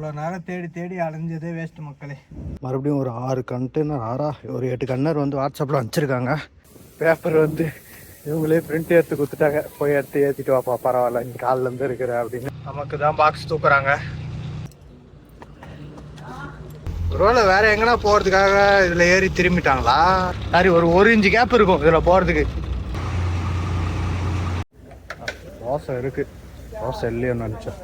இவ்வளோ நேரம் தேடி தேடி அலைஞ்சதே வேஸ்ட்டு மக்களே. மறுபடியும் ஒரு 6 கண்டெய்னர் ஒரு 8 கண்டெய்னர் வந்து வாட்ஸ்அப்பில் அனுப்பிச்சிருக்காங்க. பேப்பர் வந்து இவங்களே பிரிண்ட் எடுத்து கொடுத்துட்டாங்க. போய் எடுத்து ஏற்றிட்டு வாப்பா, பரவாயில்ல நீ காலிலேருந்து இருக்கிற அப்படின்னு. நமக்கு தான் பாக்ஸ் தூக்குறாங்க. ஒருவேளை வேற எங்கன்னா போகிறதுக்காக இதில் ஏறி திரும்பிட்டாங்களா? சரி, ஒரு இன்ச்சு கேப் இருக்கும் இதில் போகிறதுக்கு. தோசை இருக்கு, தோசை இல்லையோன்னு நினச்சேன்.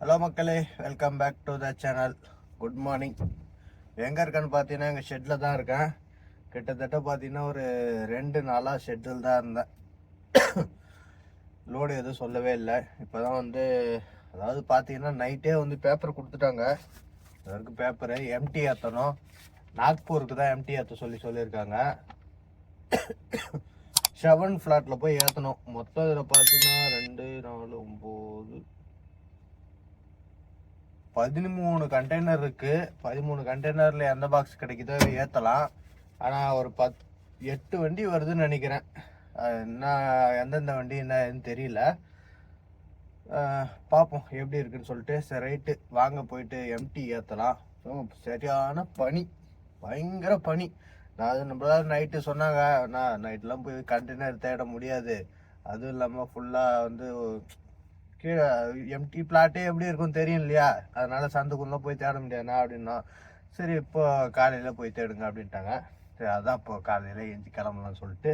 ஹலோ மக்களே, welcome back to the channel. Good morning. எங்கே இருக்கேன்னு பார்த்தீங்கன்னா எங்கள் ஷெட்டில் தான் இருக்கேன். கிட்டத்தட்ட பார்த்தீங்கன்னா ஒரு 2 நாளாக ஷெட்டில் தான் இருந்தேன். லோடு எதுவும் சொல்லவே இல்லை. இப்போ தான் வந்து அதாவது பார்த்தீங்கன்னா நைட்டே வந்து பேப்பர் கொடுத்துட்டாங்க. அதற்கு பேப்பரு எம்டி ஏற்றணும். நாக்பூருக்கு தான் எம்டி ஏற்ற சொல்லியிருக்காங்க. 7 ஃப்ளாட்டில் போய் ஏற்றணும். மொத்தம் இதில் பார்த்தீங்கன்னா 2, 4, 9, 13 கண்டெய்னர் இருக்குது. 13 கண்டெய்னரில் எந்த பாக்ஸ் கிடைக்குதோ ஏற்றலாம். ஆனால் ஒரு 8 வண்டி வருதுன்னு நினைக்கிறேன். என்ன எந்தெந்த வண்டி என்னன்னு தெரியல. பார்ப்போம் எப்படி இருக்குன்னு சொல்லிட்டு. சரி ரைட்டு, வாங்க போயிட்டு எம்டி ஏற்றலாம். சரியான பனி, பயங்கர பனி. நான் நம்மளால நைட்டு சொன்னாங்க, நான் நைட்லாம் போய் கண்டெய்னர் தேட முடியாது, அதுவும் இல்லாமல் ஃபுல்லாக வந்து கீழே எம்டி பிளாட்டே எப்படி இருக்குன்னு தெரியும் இல்லையா, அதனால சந்துக்குள்ளே போய் தேட முடியாதுண்ணா அப்படின்னா. சரி இப்போ காலையில் போய் தேடுங்க அப்படின்ட்டாங்க. சரி அதான் இப்போ காலையில் ஏஞ்சி கிளம்பலாம்னு சொல்லிட்டு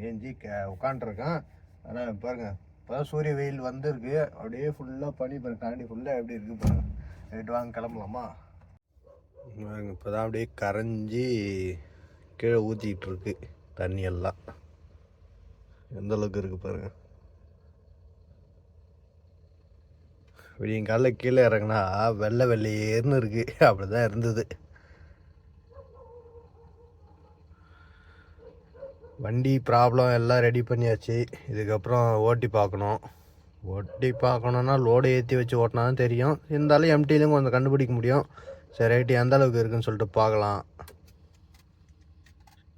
ஏஞ்சி உட்காண்ட்ருக்கேன். ஆனால் பாருங்கள், இப்போதான் சூரிய வெயில் வந்துருக்கு. அப்படியே ஃபுல்லாக பனி தாண்டி ஃபுல்லாக எப்படி இருக்குது பாருங்க. ரைட்டு வாங்க கிளம்பலாமா. இப்போ தான் அப்படியே கரைஞ்சி கீழே ஊற்றிக்கிட்டு இருக்கு தண்ணி எல்லாம். எந்த அளவுக்கு இருக்குது பாருங்கள். விடியங்காலில் கீழே இறங்கினா வெள்ளையேர்னு இருக்குது. அப்படி தான் இருந்தது. வண்டி ப்ராப்ளம் எல்லாம் ரெடி பண்ணியாச்சு. இதுக்கப்புறம் ஓட்டி பார்க்கணுன்னா லோடு ஏற்றி வச்சு ஓட்டினா தான் தெரியும். இருந்தாலும் எம்டிலையும் கொஞ்சம் கண்டுபிடிக்க முடியும். சரி ரைட்டு, எந்த அளவுக்கு இருக்குன்னு சொல்லிட்டு பார்க்கலாம்.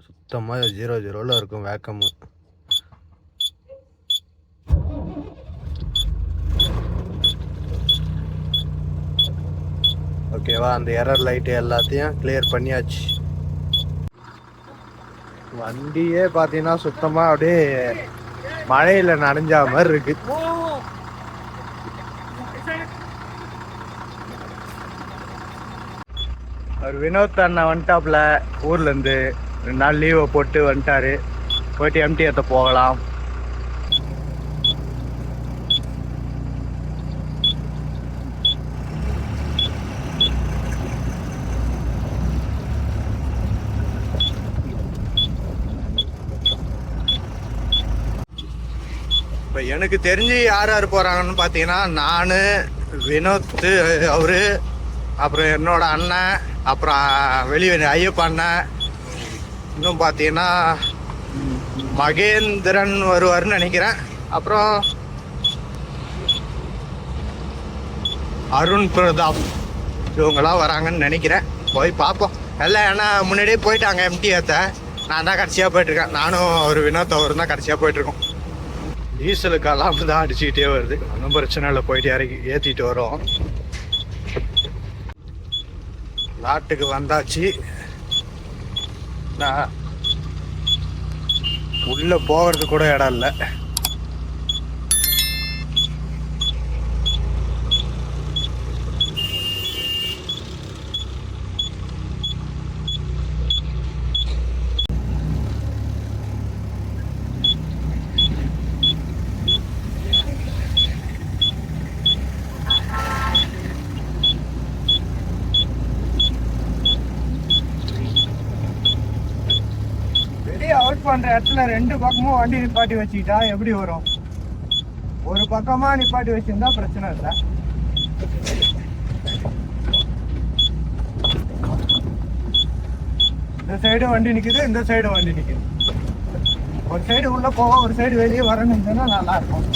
சுத்தமாக 0 இருக்கும் வேக்கமு. ஓகேவா, அந்த எரர் லைட்டு எல்லாத்தையும் கிளியர் பண்ணியாச்சு. வண்டியே பார்த்தீங்கன்னா சுத்தமாக அப்படியே மழையில் நனைஞ்சா மாதிரி இருக்கு. அவர் வினோத் அண்ணா வந்துட்டாப்புல ஊர்லேருந்து. 2 நாள் லீவை போட்டு வந்துட்டாரு. போயிட்டு எம்டி ஏற்ற போகலாம். இப்போ எனக்கு தெரிஞ்சு யார் போகிறாங்கன்னு பார்த்தீங்கன்னா, நான், வினோத் அவரு, அப்புறம் என்னோட அண்ணன், அப்புறம் வெளியே ஐயப்ப அண்ணன், இன்னும் பார்த்தீங்கன்னா மகேந்திரன் வருவார்னு நினைக்கிறேன். அப்புறம் அருண் பிரதாப், இவங்களாம் வராங்கன்னு நினைக்கிறேன். போய் பார்ப்போம் எல்லாம். ஏன்னா முன்னாடியே போயிட்டாங்க எம்டி ஏற்ற. நான் தான் கடைசியாக போயிட்டுருக்கேன். நானும் ஒரு வினோத் அவரும் தான் கடைசியாக போயிட்டுருக்கோம். டீசலுக்கெல்லாம் அப்படி தான் அடிச்சுக்கிட்டே வருது. ஒன்றும் பிரச்சனை இல்லை, போயிட்டு இறக்கி ஏற்றிட்டு வரோம். நாட்டுக்கு வந்தாச்சு. நான் உள்ளே போகிறது கூட இடம் இல்லை. அவுட் பண்ற இடத்துல 2 பக்கமும் வண்டி நிப்பாட்டி வச்சுக்கிட்டா எப்படி வரும்? ஒரு பக்கமா நிப்பாட்டி வச்சிருந்தா பிரச்சனை இல்லை. இந்த சைடு வண்டி நிக்குது, இந்த சைடு வண்டி நிக்குது. ஒரு சைடு உள்ள போக, ஒரு சைடு வெளியே வரணும்னு சொன்னா நல்லா இருக்கும்.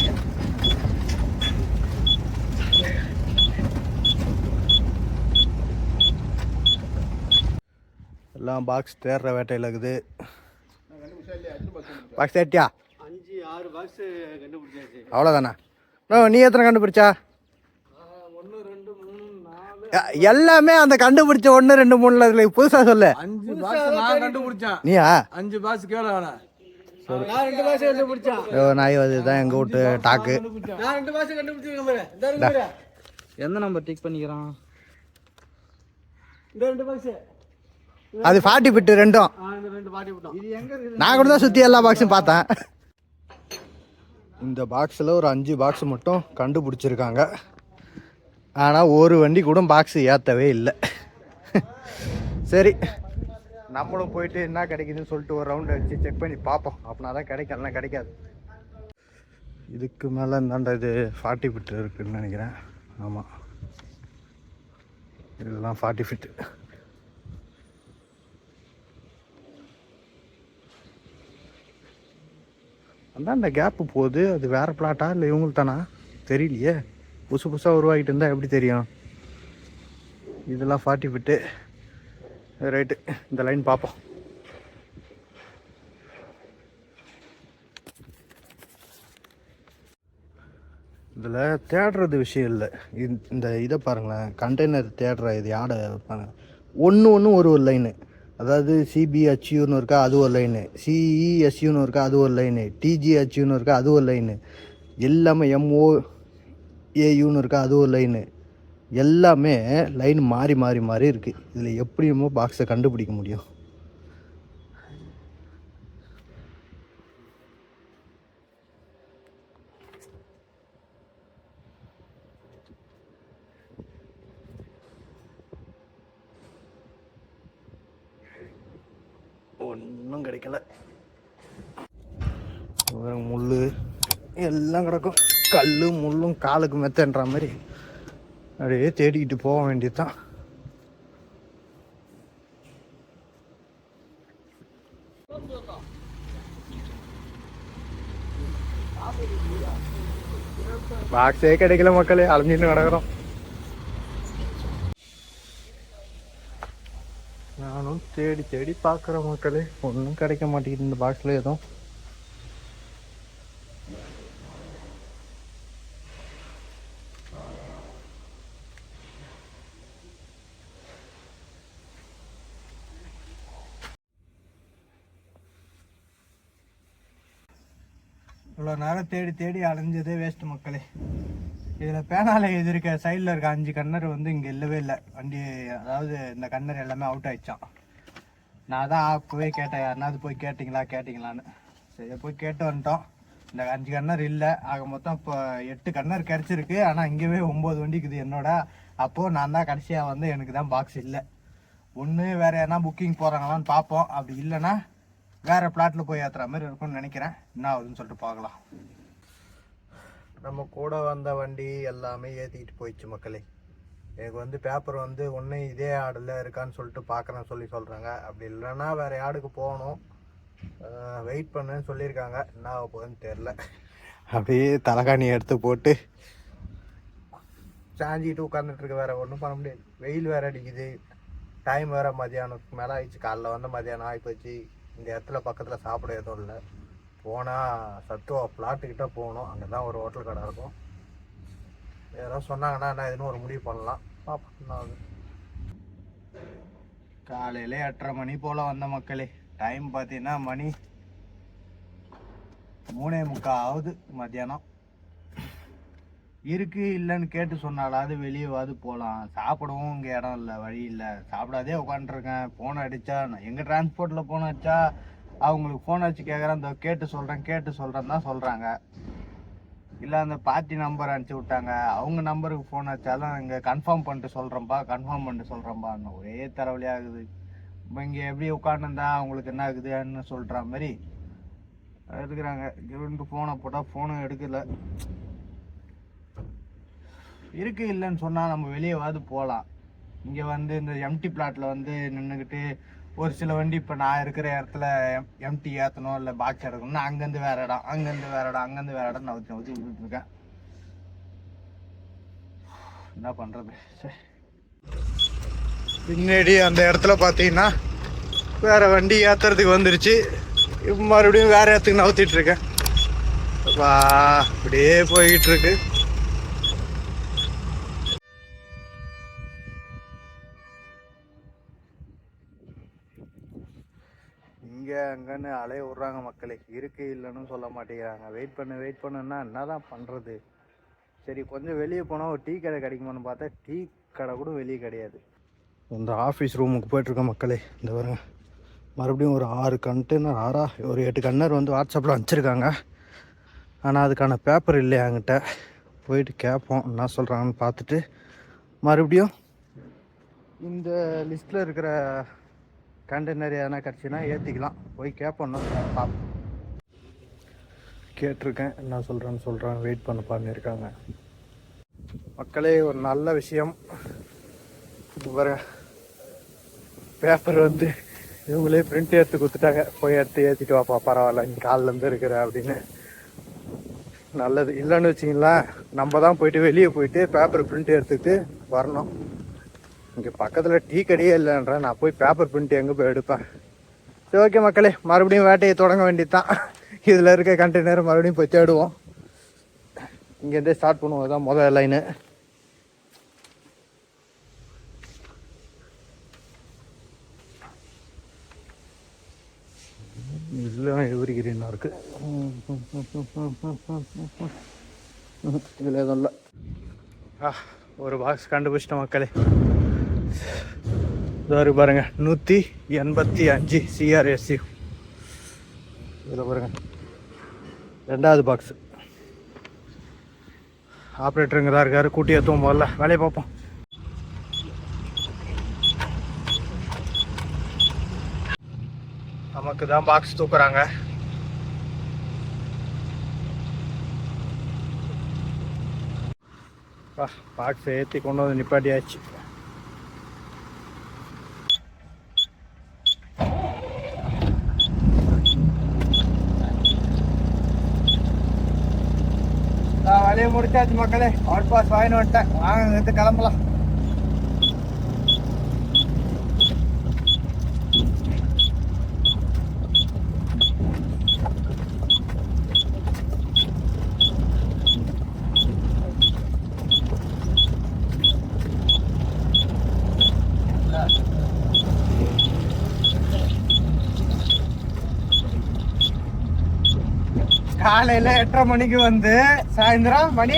எல்லாம் பாக்ஸ் தேடுற வேட்டையில் இருக்குது. பாக்ஸ் ஏட்டியா 5-6 பாக்ஸ் கண்டுபிடிச்சாச்சு. அவ்வளோதானா? நீ எத்தனை கண்டுபிடிச்சா? 1 2 3 4 எல்லாமே அந்த கண்டுபிடிச்ச 1 2 3 இதுல புதுசா சொல்லு. 5 பாக்ஸ் நான் கண்டுபிடிச்சேன். நீயா? 5 பாக்ஸ் கேள வேணாம். நான் 2 பாக்ஸ் கண்டுபிடிச்சேன். நாய் அதுதான் எங்க வீட்டு டாக்கு. நான் 2 பாக்ஸ் கண்டுபிடிச்சிருக்கேன் பாரு. இந்த இருக்கு. எந்த நம்பர் டிக் பண்ணிக்கறான்? இந்த 2 பாக்ஸ். அது 40 பிட் ரெண்டும். இந்த 2 40 விட்டோம். இது எங்க இருக்கு? நான் கூட தான் சுத்தி எல்லா பாக்ஸும் பார்த்தேன். இந்த பாக்ஸில் ஒரு 5 பாக்ஸ் மட்டும் கண்டுபிடிச்சிருக்காங்க. ஆனால் ஒரு வண்டி கூட பாக்ஸ் ஏற்றவே இல்லை. சரி, நம்மளும் போயிட்டு என்ன கிடைக்குதுன்னு சொல்லிட்டு ஒரு ரவுண்ட் அடித்து செக் பண்ணி பார்ப்போம். அப்படின்னா தான் கிடைக்கலன்னா கிடைக்காது. இதுக்கு மேலே இந்தாண்டா இது 40 ஃபிட் இருக்குதுன்னு நினைக்கிறேன். ஆமாம், இதெல்லாம் 40 ஃபிட்டு. அதான் இந்த கேப்பு போகுது. அது வேறு பிளாட்டா இல்லை இவங்களுக்கு தானா தெரியலையே. புதுசு புதுசாக உருவாகிட்டு இருந்தால் எப்படி தெரியும்? இதெல்லாம் 40 ஃபிட்டு. ரைட்டு, இந்த லைன் பார்ப்போம். இதில் தேடுறது விஷயம் இல்லை. இந்த இதை பாருங்களேன், கண்டெய்னர் தேடுற இது யாடை வைப்பாங்க. ஒன்று ஒரு லைனு. அதாவது சிபிஹெச்யூன்னு இருக்கா, அது ஒரு லைனு. சிஇஎஸ்யூன்னு இருக்கா, அது ஒரு லைனு. டிஜிஹெச்யூன்னு இருக்கா, அது ஒரு லைனு. எல்லாமே எம்ஓஏயூன்னு இருக்கா, அது ஒரு லைனு. எல்லாமே லைன் மாறி மாறி மாறி இருக்குது. இதில் எப்படியுமோ பாக்ஸை கண்டுபிடிக்க முடியும். ஒன்றும் கிடைக்கல. முள் எல்லாம் கிடக்கும். கல் முள்ளும் காலுக்கு மெத்தன்ற மாதிரி அப்படியே தேடிக்கிட்டு போக வேண்டியதுதான். பாக்ஸே கிடைக்கல மக்களே, அலைஞ்சிட்டு கிடக்குறோம். நானும் தேடி தேடி பார்க்குறேன் மக்களே, ஒன்றும் கிடைக்க மாட்டேங்குது இந்த பாக்ஸில் எதுவும். இவ்வளோ நேரம் தேடி தேடி அலைஞ்சதே வேஸ்ட் மக்களே. இதில் பேனால இருக்க சைடில் இருக்க 5 கன்னர் வந்து இங்கே இல்லவே இல்லை. வண்டி அதாவது இந்த கன்னர் எல்லாமே அவுட் ஆயிடுச்சான். நான் தான் போய் கேட்டேன், யாருனாவது போய் கேட்டிங்களான்னு. சரி, போய் கேட்டு வந்துட்டோம். இந்த 5 கன்னர் இல்லை. ஆக மொத்தம் இப்போ 8 கன்னர் கிடச்சிருக்கு. ஆனால் இங்கேவே 9 வண்டிக்குது என்னோட. அப்போது நான் தான் கடைசியாக வந்து எனக்கு தான் பாக்ஸ் இல்லை. ஒன்று வேறு எதனா புக்கிங் போகிறாங்களான்னு பார்ப்போம். அப்படி இல்லைன்னா வேறு பிளாட்டில் போய் ஏற்றுற மாதிரி இருக்கும்னு நினைக்கிறேன். என்ன ஆகுதுன்னு சொல்லிட்டு பார்க்கலாம். நம்ம கூட வந்த வண்டி எல்லாமே ஏற்றிக்கிட்டு போயிடுச்சு மக்களே. எனக்கு வந்து பேப்பர் வந்து ஒன்று இதே ஆடில் இருக்கான்னு சொல்லிட்டு பார்க்குறேன்னு சொல்கிறாங்க. அப்படி இல்லைன்னா வேறு ஆடுக்கு போகணும். வெயிட் பண்ணுன்னு சொல்லியிருக்காங்க. என்ன ஆக போகுதுன்னு தெரில. அப்படியே தலைகாணி எடுத்து போட்டு சாஞ்சிக்கிட்டு உட்காந்துட்ருக்கு. வேறு ஒன்றும் பண்ண முடியாது. வெயில் வேறு அடிக்குது. டைம் வேறு மதியானத்துக்கு மேலே ஆயிடுச்சு. காலைல வந்து மதியானம் ஆகிப்போச்சு. இந்த இடத்துல பக்கத்தில் சாப்பிட எதுவும் இல்லை. போனால் சத்துவா பிளாட்டுக்கிட்ட போகணும். அங்கே தான் ஒரு ஹோட்டல் கடை இருக்கும். யாராவது சொன்னாங்கன்னா என்ன இதுன்னு ஒரு முடிவு பண்ணலாம். பார்ப்போம். காலையில் 8:30 மணி போல் வந்த மக்களே. டைம் பார்த்தீங்கன்னா மணி 3:45 ஆகுது மத்தியானம். இருக்குது இல்லைன்னு கேட்டு சொன்னாலாவது வெளியேவாது போகலாம். சாப்பிடவும் இங்கே இடம் இல்லை, வழி இல்லை. சாப்பிடாதே உட்காந்துருக்கேன். ஃபோன் அடித்தா எங்கள் டிரான்ஸ்போர்ட்டில் ஃபோன் அடித்தா அவங்களுக்கு ஃபோன் அடிச்சு கேட்குறேன். இந்த கேட்டு சொல்கிறேன் தான் சொல்கிறாங்க. இல்லை அந்த பார்ட்டி நம்பர் அனுப்பிச்சி விட்டாங்க. அவங்க நம்பருக்கு ஃபோன் அடித்தாலும் இங்கே கன்ஃபார்ம் பண்ணிட்டு சொல்கிறேன்ப்பான்னு ஒரே தலைவலியாகுது. இப்போ இங்கே எப்படி உட்காந்துருந்தா அவங்களுக்கு என்ன ஆகுதுன்னு சொல்கிற மாதிரி இருக்கிறாங்க. இவனுக்கு ஃபோனை போட்டால் ஃபோனும் எடுக்கலை. இருக்குது இல்லைன்னு சொன்னால் நம்ம வெளியேவாது போகலாம். இங்கே வந்து இந்த எம்டி பிளாட்டில் வந்து நின்றுக்கிட்டு ஒரு சில வண்டி இப்போ நான் இருக்கிற இடத்துல எம்டி ஏற்றணும் இல்லை பாக்ஸ் எடுக்கணும்னா அங்கேருந்து வேறு இடம் நவுத்தி விட்டுருக்கேன். என்ன பண்ணுறது? சரி, பின்னாடி அந்த இடத்துல பார்த்தீங்கன்னா வேறு வண்டி ஏற்றுறதுக்கு வந்துருச்சு. மறுபடியும் வேற இடத்துக்கு நவுத்திட்டு இருக்கேன். வா அப்படியே போய்கிட்டு இருக்கு. இங்கே அங்கன்னு அலைய விட்றாங்க மக்களே. இருக்கு இல்லைன்னு சொல்ல மாட்டேங்கிறாங்க. வெயிட் பண்ணுன்னா என்னதான் பண்ணுறது. சரி கொஞ்சம் வெளியே போனால் ஒரு டீ கடை கிடைக்குமான்னு பார்த்தா டீ கடை கூட வெளியே கிடையாது. இந்த ஆஃபீஸ் ரூமுக்கு போயிட்டுருக்க மக்களே. இந்த வருங்க மறுபடியும் ஒரு 6 கண்டெய்னர் ஒரு 8 கண்டெய்னர் வந்து வாட்ஸ்அப்பில் அனுப்பிச்சிருக்காங்க. ஆனால் அதுக்கான பேப்பர் இல்லை என்கிட்ட. போயிட்டு கேட்போம் என்ன சொல்கிறாங்கன்னு பார்த்துட்டு மறுபடியும் இந்த லிஸ்ட்டில் இருக்கிற கண்டெய்னர் எதனா கிடச்சின்னா ஏற்றிக்கலாம். போய் கேட்போம் பார்ப்போம். கேட்டிருக்கேன் என்ன சொல்கிறான்னு வெயிட் பண்ண இருக்காங்க மக்களே. ஒரு நல்ல விஷயம் வர பேப்பர் வந்து இவங்களே பிரிண்ட் எடுத்து கொடுத்துட்டாங்க. போய் எடுத்து ஏற்றிட்டு வாப்பா பரவாயில்ல நீ காலிலேருந்து இருக்கிற அப்படின்னு. நல்லது. இல்லைன்னு வச்சிங்களேன் நம்ம தான் போயிட்டு வெளியே போயிட்டு பேப்பர் பிரிண்ட் எடுத்துக்கிட்டு வரணும். இங்கே பக்கத்தில் டீ கடையே இல்லைன்ற நான் போய் பேப்பர் பிரிண்ட் எங்கே போய் எடுப்பேன். சரி ஓகே மக்களே, மறுபடியும் வேட்டையை தொடங்க வேண்டியது தான். இதில் இருக்க கண்டெய்னர் மறுபடியும் போய் தேடுவோம். இங்கேருந்தே ஸ்டார்ட் பண்ணுவோம். அதுதான் முதல் லைனு. இதெல்லாம் எவரிகிரீனாக இருக்குது. இதில் எதுவும் இல்லை. ஒரு பாக்ஸ் கண்டுபிடிச்சிட்டோம் மக்களே. இதோ பாருங்க 185 CRSU. இதில் பாருங்க 2வது பாக்ஸு. ஆப்ரேட்டருங்க தான் இருக்காரு. கூட்டி ஏற்றுவோம். முதல்ல வேலையை பார்ப்போம். நமக்கு தான் பாக்ஸ் தூக்குறாங்க. பாக்ஸ் ஏற்றி கொண்டு வந்து நிப்பாட்டியாச்சு. வேலையை முடிச்சாச்சு மக்களே. அவுட் பாஸ் வாங்கிட்டு வந்துட்டேன். வாங்க இங்கிருந்து கிளம்பலாம். காலையில் 8:30 மணிக்கு வந்து சாயந்தரம் மணி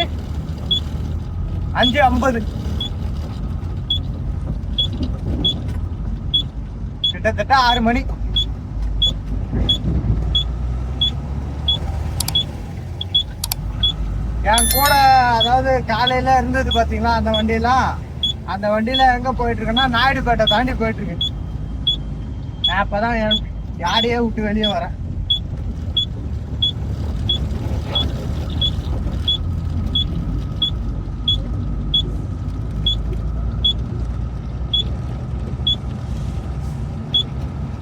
5:50. கிட்டத்தட்ட 6 மணி. என் கூட அதாவது காலையில் இருந்தது பார்த்தீங்களா அந்த வண்டியில் எங்கே போயிட்டுருக்கேன்னா நாயுடுபேட்டை தாண்டி போயிட்டுருக்கேன். நான் இப்போ தான் யாரையே விட்டு வெளியே வரேன்.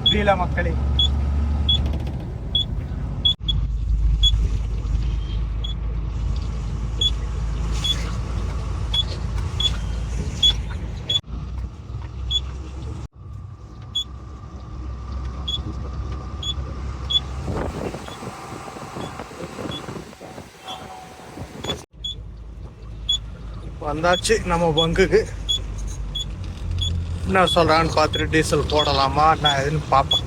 புரியல மக்களே. வந்தாச்சு நம்ம பங்குக்கு. என்ன சொல்கிறான்னு பார்த்துட்டு டீசல் போடலாமா நான் எதுன்னு பார்ப்பேன்.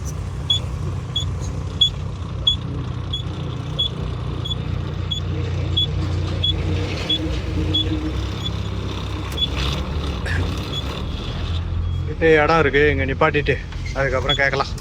கிட்டே இடம் இருக்குது. இங்கே நிப்பாட்டிட்டு அதுக்கப்புறம் கேட்கலாம்.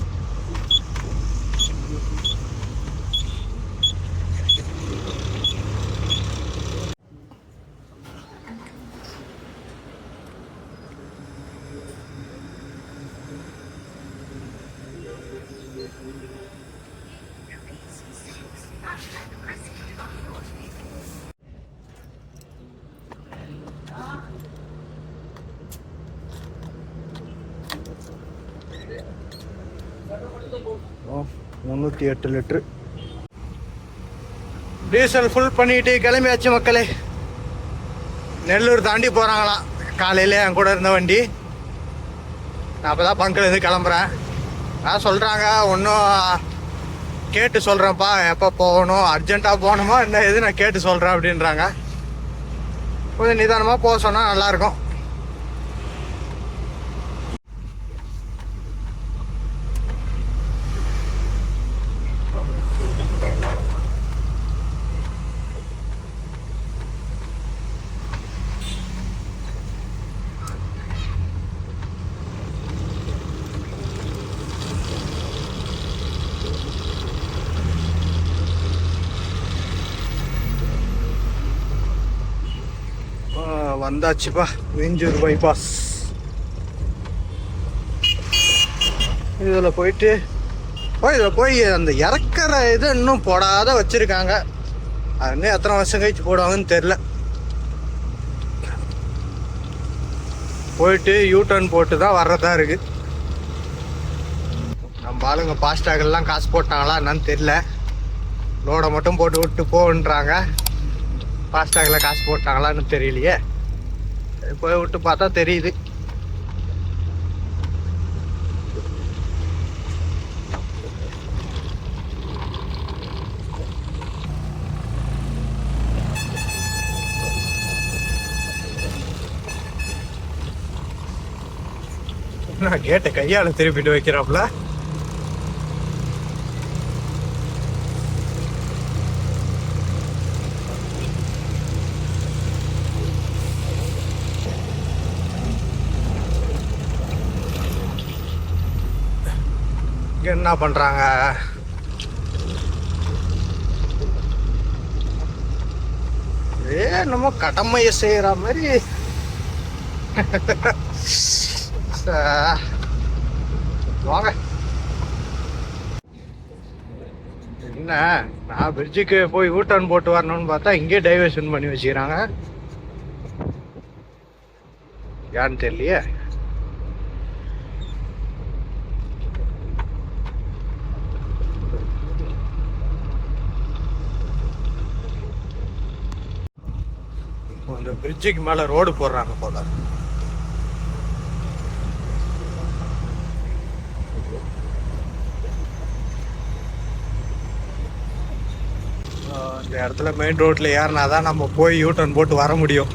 ஓ 308 லிட்டரு டீசல் ஃபுல் பண்ணிட்டு கிளம்பியாச்சு மக்களே. நெல்லூர் தாண்டி போகிறாங்களாம். காலையில் என் கூட இருந்த வண்டி. நான் அப்போ தான் பங்கிலேருந்து கிளம்புறேன். சொல்கிறாங்க இன்னும் கேட்டு சொல்கிறேன்ப்பா எப்போ போகணும், அர்ஜென்ட்டாக போகணுமா என்ன எது நான் கேட்டு சொல்கிறேன் அப்படின்றாங்க. கொஞ்சம் நிதானமாக போக சொன்னால் நல்லாயிருக்கும். வந்தாச்சுப்பா வெஞ்சூர் பைபாஸ். இதில் போயிட்டு இதில் போய் அந்த இறக்குற இது இன்னும் போடாத வச்சுருக்காங்க. அது இன்னும் எத்தனை வருஷம் கழிச்சு போடுவாங்கன்னு தெரில. போயிட்டு யூடர்ன் போட்டு தான் வர்றதா இருக்குது. நம்ம ஆளுங்க ஃபாஸ்டாகெல்லாம் காசு போட்டாங்களா என்னன்னு தெரில. லோடை மட்டும் போட்டு விட்டு போன்றாங்க. ஃபாஸ்டாகில் காசு போட்டாங்களான்னு தெரியலையே. போய் விட்டு பார்த்தா தெரியுது. நான் கேட்ட கையால திருப்பிட்டு வைக்கிறாப்ல. என்ன பண்றாங்க? என்னமோ கடமையை செய்யற மாதிரி. வாங்க. என்ன நான் பிரிட்ஜுக்கு போய் யூட்டர்ன் போட்டு வரணும்னு பார்த்தா இங்கே டைவர்ஷன் பண்ணி வச்சுக்கிறாங்க. யான்னு தெரியலையே. இந்த பிரிட்ஜுக்கு மேல ரோடு போடுறாங்க போல. இந்த இடத்துல மெயின் ரோட்ல ஏறினாதான் நம்ம போய் யூட்டர்ன் போட்டு வர முடியும்.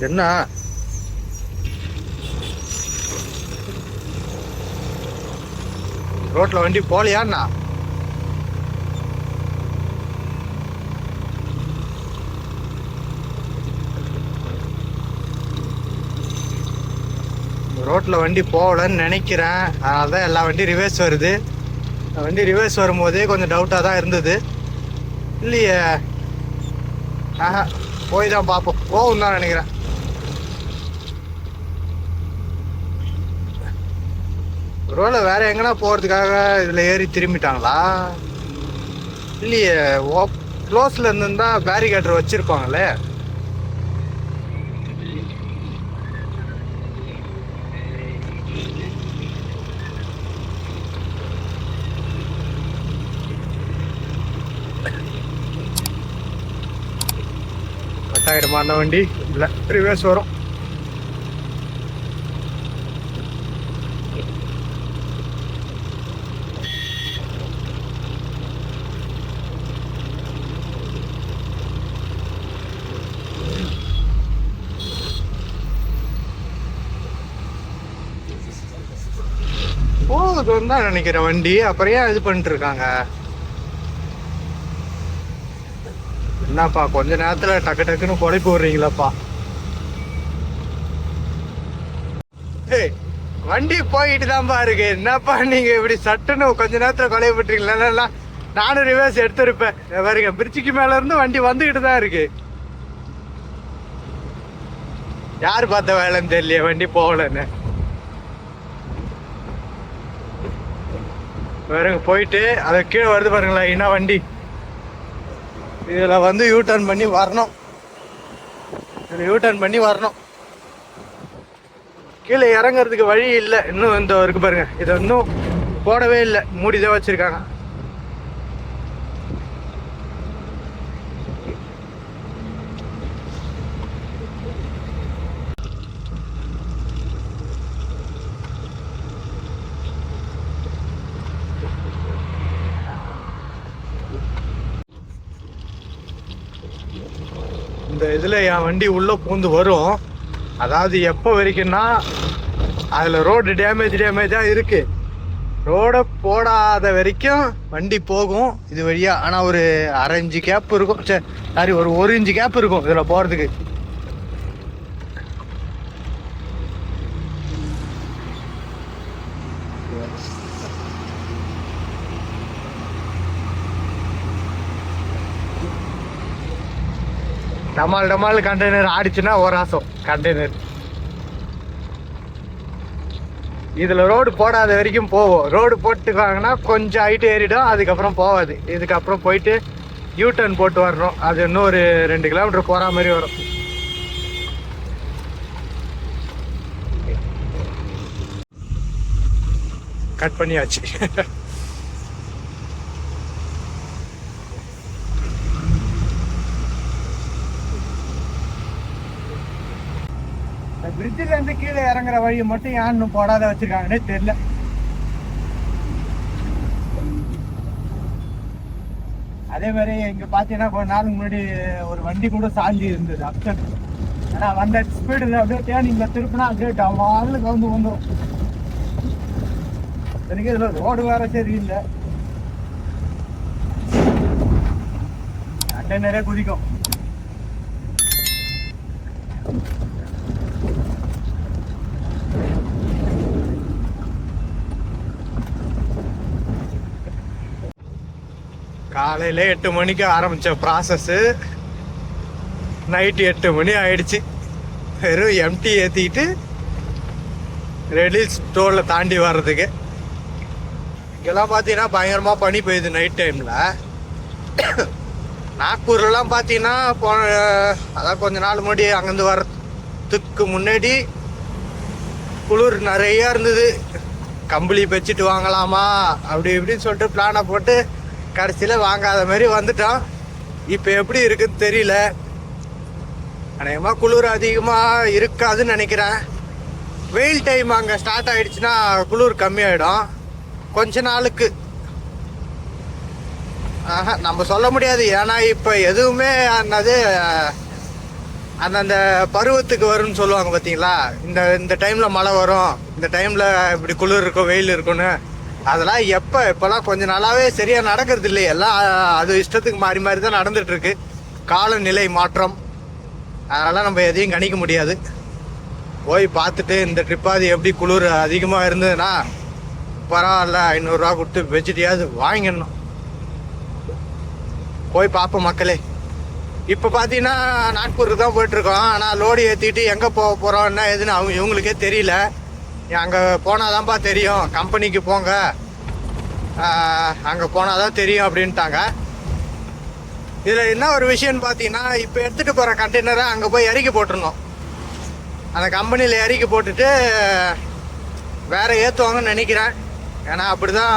என்ன ரோட்ல வண்டி போலையாண்ணா? ரோட்ல வண்டி போகலன்னு நினைக்கிறேன். அதனாலதான் எல்லா வண்டி ரிவர்ஸ் வருது. வண்டி ரிவர்ஸ் வரும்போதே கொஞ்சம் டவுட்டா தான் இருந்தது. இல்லையே, ஆஹா, போய் தான் பார்ப்போம். போகும் தான் நினைக்கிறேன். ஒருவேளை வேற எங்கன்னா போறதுக்காக இதுல ஏறி திரும்பிட்டாங்களா? இல்லையே, க்ளோஸ்ல இருந்துருந்தா பேரிகேட்டர் வச்சிருப்பாங்களே. கட்டாயிரமா அந்த வண்டி இல்லை, ரிவர்ஸ் வரும். போகுதுன்னு தான் நினைக்கிறேன் வண்டி. அப்புறம் ஏன் இது பண்ணிட்டு இருக்காங்க? என்னப்பா கொஞ்ச நேரத்துல டக்கு டக்குன்னு கொலை போடுறீங்களாப்பா? வண்டி போயிட்டு தான்ப்பா இருக்கு. என்னப்பா நீங்க இப்படி சட்டுன்னு கொஞ்ச நேரத்துல கொலை போட்டுறீங்களா? நானும் ரிவர்ஸ் எடுத்திருப்பேன். பாருங்க, பிரிட்ஜுக்கு மேல இருந்து வண்டி வந்துகிட்டு தான் இருக்கு. யாரு பார்த்த வேலைன்னு தெரியல, வண்டி போகலன்னு. வேறுங்க போயிட்டு அதை கீழே வருது பாருங்களேன் என்ன வண்டி. இதில் வந்து யூ-டர்ன் பண்ணி வரணும். இதில் யூ-டர்ன் பண்ணி வரணும். கீழே இறங்குறதுக்கு வழி இல்லை. இன்னும் இந்த இருக்கு பாருங்க, இதை இன்னும் போடவே இல்லை, மூடிதான் வச்சிருக்காங்க. இந்த இதில் என் வண்டி உள்ளே பூந்து வரும். அதாவது எப்போ வரைக்கும்னா அதில் ரோடு டேமேஜாக இருக்குது. ரோடை போடாத வரைக்கும் வண்டி போகும் இது வழியா. ஆனால் ஒரு 1/2 இன்ச்சு கேப் இருக்கும், சாரி ஒரு 1 இன்ச்சு கேப் இருக்கும் இதில் போகிறதுக்கு. டமால் கண்டெய்னர் ஆடிச்சுன்னா ஒரு ஆசம் கண்டெய்னர். இதில் ரோடு போடாத வரைக்கும் போவோம். ரோடு போட்டுக்காங்கன்னா கொஞ்சம் ஹைட்டு ஏறிடும், அதுக்கப்புறம் போகாது. இதுக்கப்புறம் போயிட்டு யூ-டர்ன் போட்டு வரணும். அது இன்னும் ஒரு 2 கிலோமீட்டர் போகிற மாதிரி வரும். கட் பண்ணியாச்சு. பிரிட்ஜில் இருந்து கீழே இறங்குற வழியை மட்டும் ஏன் இன்னும் போடாத வச்சிருக்காங்கன்னே தெரியல. அதே மாதிரி இங்க பாத்தீங்கன்னா கொஞ்ச நாளுக்கு முன்னாடி ஒரு வண்டி கூட சாஞ்சி இருந்தது அப்செட். ஆனா வந்த ஸ்பீடு அப்படியே டேர்னிங்ல திருப்பினா அப்படியே டமால்னு கவுந்து வந்துடும். எனக்கு இதுல ரோடு வேற சரியில்லை, கண்டெய்னரே குதிக்கும். காலையில் 8 மணிக்கு ஆரம்பித்த ப்ராசஸ்ஸு நைட்டு 8 மணி ஆயிடுச்சு. வெறும் எம்டி ஏற்றிக்கிட்டு ரெடில் ஸ்டோரில் தாண்டி வர்றதுக்கு. இங்கெல்லாம் பார்த்தீங்கன்னா பயங்கரமாக பனி பெய்யுது நைட் டைமில். நாக்பூர்லாம் பார்த்தீங்கன்னா அதான் கொஞ்ச நாள் முன்னாடி அங்கேருந்து வர்றதுக்கு முன்னாடி குளிர் நிறையா இருந்தது. கம்பளி வச்சுட்டு வாங்கலாமா அப்படி இப்படின்னு சொல்லிட்டு பிளானை போட்டு கடைசியில் வாங்காத மாதிரி வந்துட்டோம். இப்போ எப்படி இருக்குன்னு தெரியல. அநேகமாக குளிர் அதிகமாக இருக்காதுன்னு நினைக்கிறேன். வெயில் டைம் அங்கே ஸ்டார்ட் ஆகிடுச்சுன்னா குளிர் கம்மியாயிடும் கொஞ்ச நாளுக்கு. நம்ம சொல்ல முடியாது, ஏன்னா இப்போ எதுவுமே அந்தது அந்தந்த பருவத்துக்கு வரும்னு சொல்லுவாங்க பார்த்தீங்களா. இந்த டைமில் மழை வரும், இந்த டைமில் இப்படி குளிர் இருக்கும் வெயில் இருக்குன்னு. அதெல்லாம் இப்போலாம் கொஞ்ச நாளாகவே சரியாக நடக்கிறது இல்லை. எல்லாம் அது இஷ்டத்துக்கு மாறி மாறி தான் நடந்துகிட்ருக்கு. காலநிலை மாற்றம், அதனால் நம்ம எதையும் கணிக்க முடியாது. போய் பார்த்துட்டு இந்த ட்ரிப்பாது எப்படி குளிர் அதிகமாக இருந்ததுன்னா பரவாயில்ல 500 ரூபா கொடுத்து வெஜிட்டியாவது வாங்கிடணும். போய் பார்ப்போம் மக்களே. இப்போ பார்த்தீங்கன்னா நாக்பூருக்கு தான் போயிட்டுருக்கோம். ஆனால் லோடு ஏற்றிட்டு எங்கே போக போகிறோம் என்ன எதுன்னு இவங்களுக்கே தெரியல. அங்கே போனால் தான்ப்பா தெரியும், கம்பெனிக்கு போங்க, அங்கே போனால் தான் தெரியும் அப்படின்ட்டாங்க. இதில் என்ன ஒரு விஷயம்னு பார்த்தீங்கன்னா, இப்போ எடுத்துகிட்டு போகிற கண்டெய்னரை அங்கே போய் இறக்கி போட்டுருந்தோம். அந்த கம்பெனியில் இறக்கி போட்டுட்டு வேறு ஏற்றுவாங்கன்னு நினைக்கிறேன். ஏன்னா அப்படி தான்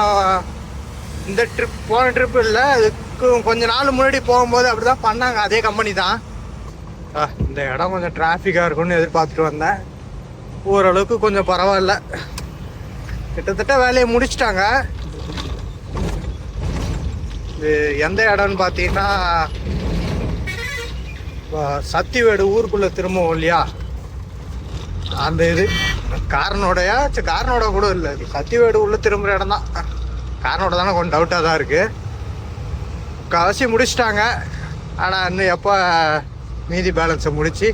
இந்த போன ட்ரிப்பு இல்லை, அதுக்கு கொஞ்சம் நாள் முன்னாடி போகும்போது அப்படி தான் பண்ணாங்க. அதே கம்பெனி தான். இந்த இடம் கொஞ்சம் டிராஃபிக்காக இருக்கும்னு எதிர்பார்த்துட்டு வந்தேன். ஓரளவுக்கு கொஞ்சம் பரவாயில்ல, கிட்டத்தட்ட வேலையை முடிச்சிட்டாங்க. இது எந்த இடம்னு பார்த்தீங்கன்னா சத்திவேடு ஊருக்குள்ளே திரும்பவும் இல்லையா, அந்த இது காரனோடையா காரனோட கூட இல்லை, சத்திவேடு உள்ளே திரும்புகிற இடம் தான். காரனோட தானே கொஞ்சம் டவுட்டாக தான் இருக்குது. முக்கால்வாசி முடிச்சிட்டாங்க. ஆனால் இன்னும் எப்போ மீதி பேலன்ஸை முடித்து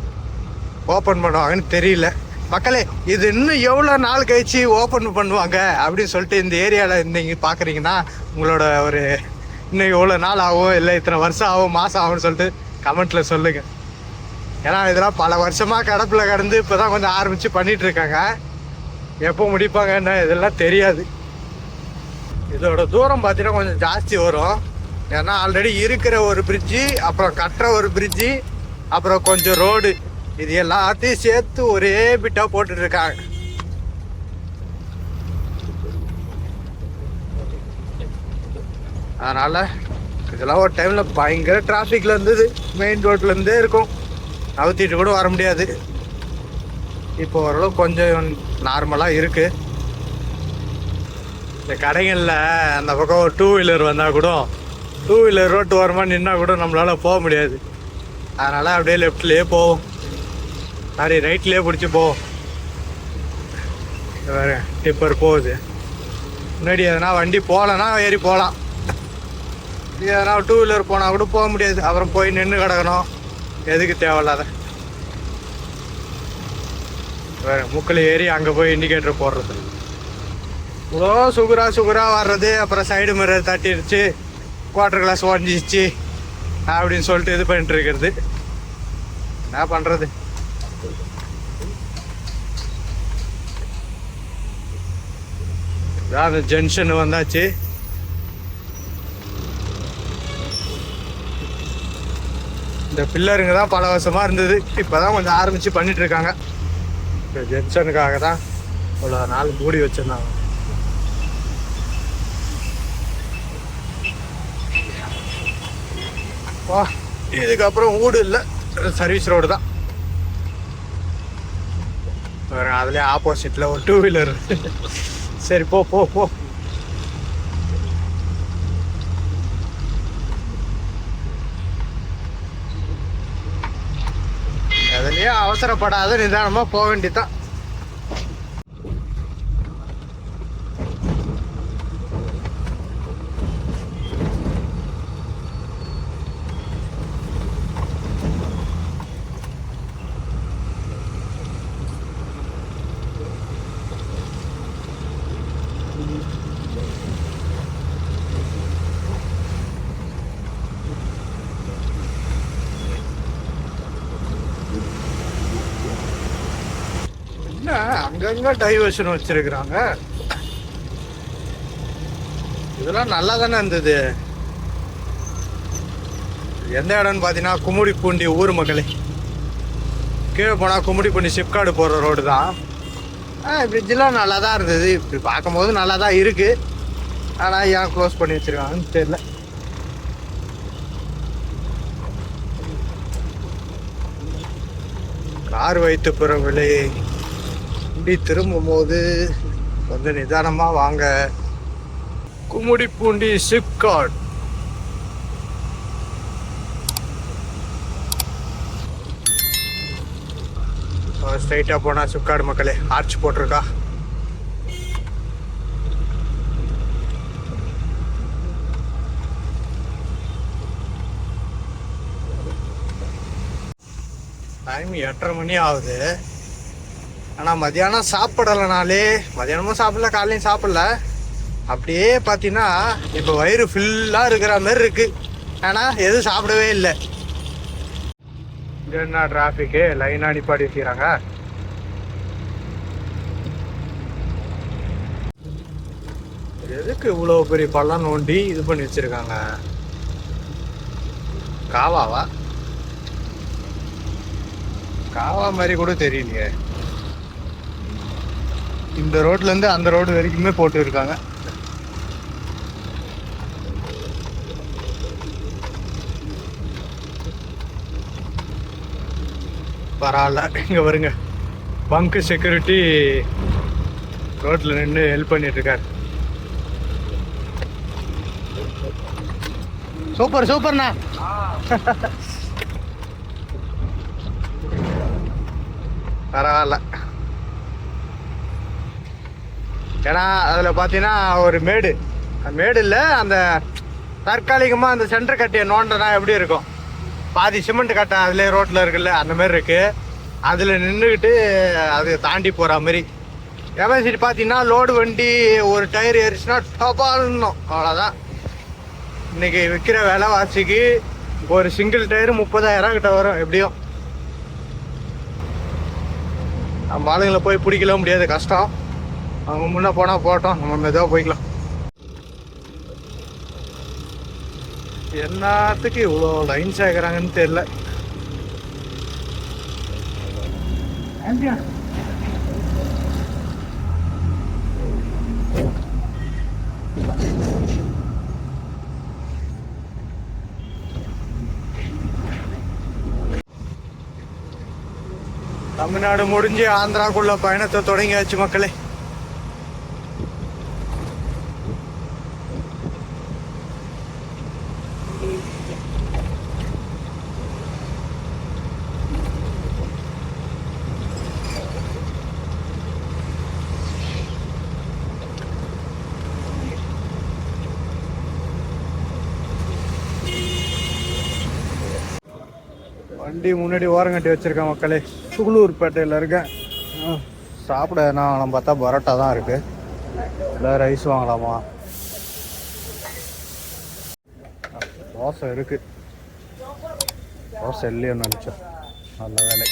ஓப்பன் பண்ணுவாங்கன்னு தெரியல. மக்களே, இது இன்னும் எவ்வளோ நாள் கழிச்சு ஓப்பன் பண்ணுவாங்க அப்படின்னு சொல்லிட்டு இந்த ஏரியாவில் இருந்தீங்க பார்க்குறீங்கன்னா உங்களோட ஒரு இன்னும் எவ்வளோ நாள் ஆகும், இல்லை இத்தனை வருஷம் ஆகும், மாதம் ஆகும்னு சொல்லிட்டு கமெண்ட்டில் சொல்லுங்கள். ஏன்னா இதெல்லாம் பல வருஷமாக கிடப்பில் கிடந்து இப்போ தான் கொஞ்சம் ஆரம்பித்து பண்ணிகிட்ருக்காங்க. எப்போ முடிப்பாங்கன்னா இதெல்லாம் தெரியாது. இதோட தூரம் பார்த்தீங்கன்னா கொஞ்சம் ஜாஸ்தி வரும். ஏன்னா ஆல்ரெடி இருக்கிற ஒரு பிரிட்ஜு, அப்புறம் கட்டுற ஒரு பிரிட்ஜு, அப்புறம் கொஞ்சம் ரோடு, இது எல்லாத்தையும் சேர்த்து ஒரே பிட்டா போட்டுட்டு இருக்காங்க. அதனால இதெல்லாம் ஒரு டைம்ல பயங்கர டிராஃபிக்ல இருந்தது. மெயின் ரோட்ல இருந்தே இருக்கும், நவுத்திட்டு கூட வர முடியாது. இப்போ ஓரளவு கொஞ்சம் நார்மலா இருக்கு. இந்த கடைகளில் அந்த பக்கம் ஒரு 2 வீலர் வந்தால் கூட 2 வீலர் ரோட்டு ஓரமாக நின்னா கூட நம்மளால போக முடியாது. அதனால அப்படியே லெஃப்ட்லேயே போவோம், சாரி ரைட்லேயே பிடிச்சி போவோம். வேறு டிப்பர் போகுது. முன்னாடி எதனா வண்டி போகலன்னா ஏறி போகலாம். எதனா 2 வீலர் போனால் கூட போக முடியாது. அப்புறம் போய் நின்று கிடக்கணும், எதுக்கு தேவையில்லாத. வேறு முக்கில் ஏறி அங்கே போய் இண்டிகேட்டர் போடுறது, இவ்வளோ சுகுரா வர்றது. அப்புறம் சைடு மிரர் தட்டிடுச்சு, குவார்டர் கிளாஸ் உடஞ்சிச்சு அப்படின்னு சொல்லிட்டு இது பண்ணிட்டு இருக்கிறது. என்ன பண்ணுறது? அந்த ஜங்ஷன் வந்தாச்சு. இந்த பில்லருங்க தான் பல வருஷமாக இருந்தது, இப்போ தான் கொஞ்சம் ஆரம்பித்து பண்ணிட்டு இருக்காங்க. இந்த ஜங்ஷனுக்காக தான் இவ்வளோ நாள் மூடி வச்சுருந்தாங்க. வா, இதுக்கப்புறம் ஊடு இல்லை, சர்வீஸ் ரோடு தான். வேறு அதுலேயே ஆப்போசிட்டில் ஒரு 2 வீலர். சரி போ போ போ. அதுலேயே அவசரப்படாத நிதானமாக போக வேண்டியதான். அங்கங்க டைவர்ஷன் வச்சிருக்கிறாங்க. இதெல்லாம் நல்லா தானே இருந்தது. எந்த இடம்னு பார்த்தீங்கன்னா கும்மிடிப்பூண்டி ஊர் மக்களே. கீழே போனால் கும்மிடிப்பூண்டி சிப்காடு போகிற ரோடு தான். பிரிட்ஜெலாம் நல்லா தான் இருந்தது, இப்படி பார்க்கும்போது நல்லா தான் இருக்கு. ஆனால் ஏன் க்ளோஸ் பண்ணி வச்சிருக்காங்கன்னு தெரியல. கார் வைத்து பெற விலை திரும்பும் போது கொஞ்சம் நிதானமா வாங்க. கும்மிடிப்பூண்டி சிப்காட். ஸ்ட்ரைட்டா போனா சிப்காடு மக்களே. ஆர்ச் போட்டிருக்கா. டைம் 8:30 மணி ஆகுது. ஆனால் மதியானம் சாப்பிடலைனாலே, மதியானமும் சாப்பிடல, காலையும் சாப்பிடல, அப்படியே பார்த்தீங்கன்னா இப்போ வயிறு ஃபுல்லாக இருக்கிற மாதிரி இருக்கு. ஆனால் எதுவும் சாப்பிடவே இல்லை. இங்கே என்ன டிராஃபிக்கு, லைனாக நிப்பாடி வச்சுக்கிறாங்க. எதுக்கு இவ்வளோ பெரிய பள்ளம் நோண்டி இது பண்ணி வச்சிருக்காங்க? காவாவா? காவா மாதிரி கூட தெரியலையே. இந்த ரோட்ல இருந்து அந்த ரோடு வரைக்குமே போட்டு இருக்காங்க. பரவாயில்ல. இங்க வருங்க, பங்க் செக்யூரிட்டி ரோட்ல நின்று ஹெல்ப் பண்ணிட்டு இருக்காரு. சூப்பர் சூப்பர்ண்ணா. பரவாயில்ல. ஏன்னா அதில் பார்த்தீங்கன்னா ஒரு மேடு, மேடு இல்லை, அந்த தற்காலிகமாக அந்த சென்டர் கட்டியை நோண்டனா எப்படி இருக்கும், பாதி சிமெண்ட் கட்டை அதிலே ரோட்டில் இருக்குல்ல, அந்த மாதிரி இருக்குது. அதில் நின்றுக்கிட்டு அது தாண்டி போகிற மாதிரி. கெப்பாசிட்டி பார்த்தீங்கன்னா லோடு வண்டி ஒரு டயர் ஏறிச்சுன்னா டபால்னும், அவ்வளோதான். இன்றைக்கி விற்கிற விலைவாசிக்கு ஒரு சிங்கிள் டயரு 30,000 கிட்ட வரும் எப்படியும். நம்ம ஆளுங்களை போய் பிடிக்கல முடியாது, கஷ்டம். அவங்க முன்னே போனால் போட்டோம், நம்ம மெதுவாக போய்க்கலாம். என்னத்துக்கு இவ்வளோ லைன் சேர்க்குறாங்கன்னு தெரியல. தமிழ்நாடு முடிஞ்சு ஆந்திராக்குள்ள பயணத்தை தொடங்கியாச்சு மக்களே. வண்டி முன்னாடி ஓரங்கட்டி வச்சிருக்கேன் மக்களே. சூலூர்பேட்டையில் இருக்கேன். சாப்பிட நான் பார்த்தா பரோட்டா தான் இருக்கு. இல்லை ரைஸ் வாங்கலாமா? தோசை இருக்கு. தோசை இல்லையோன்னு நினச்சேன். நல்ல வேலை.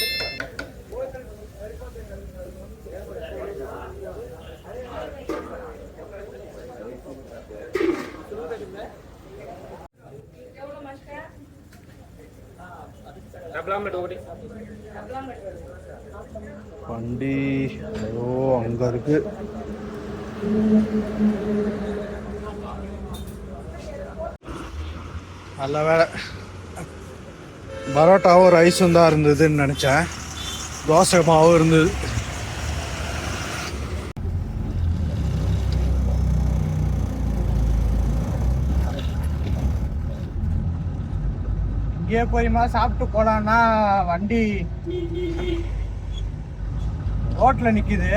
வண்டி ஐயோ அங்க இருக்கு. நல்ல வேலை. பரோட்டாவும் ரைஸும் தான் இருந்ததுன்னு நினைச்சேன். தோசை மாவும் இருந்தது. இங்கே போய்மா சாப்பிட்டு போலான்னா வண்டி ரோட்ல நிக்குது.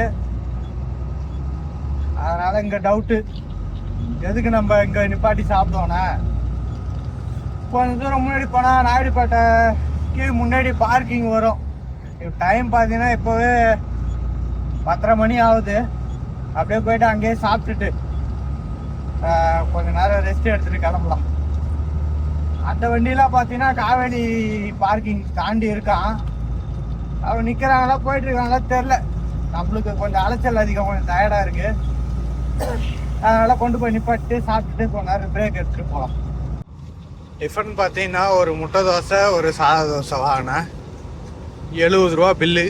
அதனால இங்க டவுட்டு, எதுக்கு நம்ம இங்க நிப்பாட்டி சாப்பிட்டோன்னா. கொஞ்சம் தூரம் முன்னாடி போனா நாயுடுபேட்டைக்கு முன்னாடி பார்க்கிங் வரும். டைம் பார்த்தீங்கன்னா இப்போவே 10:30 மணி ஆகுது. அப்படியே போயிட்டு அங்கேயே சாப்பிட்டுட்டு கொஞ்ச நேரம் ரெஸ்ட் எடுத்துட்டு கிளம்பலாம். அந்த வண்டியெலாம் பார்த்தீங்கன்னா காவேரி பார்க்கிங் தாண்டி இருக்கான். அவன் நிற்கிறாங்களா போயிட்டு இருக்காங்களா தெரில. நம்மளுக்கு கொஞ்சம் அலைச்சல் அதிகம், கொஞ்சம் டயர்டாக இருக்கு. அதனால கொண்டு போய் நிப்பாட்டு சாப்பிட்டுட்டு கொஞ்ச நேரம் பிரேக் எடுத்துட்டு போகலாம். டிஃபன் பார்த்தீங்கன்னா ஒரு முட்டை தோசை ஒரு சாதா தோசை வாங்கினேன். 70 ரூபா பில்லு.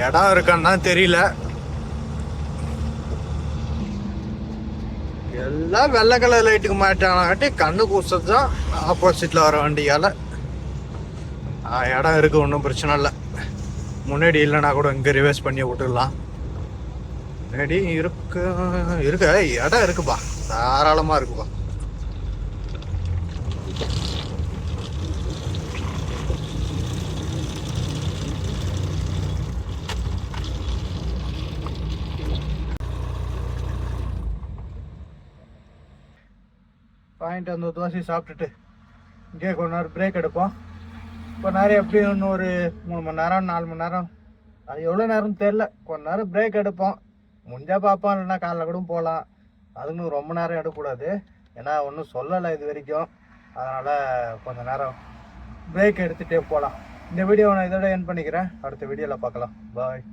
இடம் இருக்கான்னு தெரியல. எல்லாம் வெள்ளை கலர் லைட்டுக்கு மாட்டானாட்டி கண்ணு கூசது தான். ஆப்போசிட்ல வர வண்டியால இடம் இருக்கு, ஒன்றும் பிரச்சனை இல்லை. முன்னாடி இல்லைன்னா கூட இங்கே ரிவர்ஸ் பண்ணி விட்டுடலாம். முன்னாடி இருக்கு இடம் இருக்குப்பா, தாராளமாக இருக்குப்பா. பாயிண்ட் அந்த தோசையை சாப்பிட்டுட்டு இங்கே கொஞ்ச நேரம் பிரேக் எடுப்போம். இப்போ நேரம் எப்படியும் இன்னும் ஒரு 3 மணி நேரம் 4 மணி நேரம், அது எவ்வளோ நேரம் தெரில. கொஞ்ச நேரம் பிரேக் எடுப்போம். முடிஞ்சால் பார்ப்போம், இல்லைன்னா காலைல கூட போகலாம். அதுன்னு ரொம்ப நேரம் எடுக்கக்கூடாது, ஏன்னா ஒன்றும் சொல்லலை இது வரைக்கும். அதனால் கொஞ்சம் நேரம் பிரேக் எடுத்துகிட்டே போகலாம். இந்த வீடியோவை நான் இதோட எண்ட் பண்ணிக்கிறேன். அடுத்த வீடியோவில் பார்க்கலாம். பாய்.